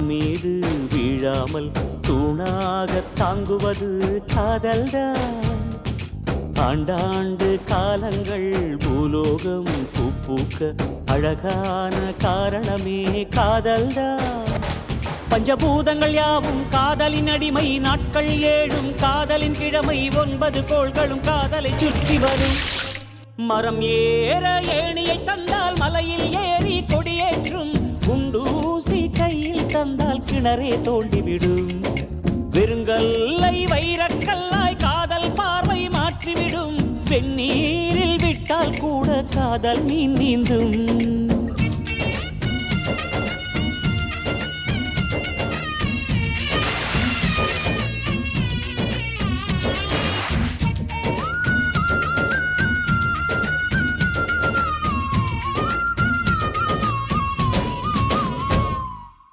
மீது வீழாமல் தூணாக தாங்குவது காதல்தான். ஆண்டாண்டு காலங்கள் பூலோகம் பூக்க அழகான காரணமே காதல்தான். பஞ்சபூதங்கள் யாவும் காதலின் அடிமை, நாட்கள் 7 காதலின் கிழமை, 9 கோள்களும் காதலை சுற்றி வரும். மரம் ஏற ஏணியை தந்தால் மலையில் ஏறி கொடியேற்றும், குண்டூசி கையில் தந்தால் கிணறே தோண்டிவிடும். வெறுங்கல்லை வைரக்கல்லாய் காதல் பார்வை மாற்றிவிடும், வெந்நீரில் விட்டால் கூட காதல் மீன் நீந்தும்.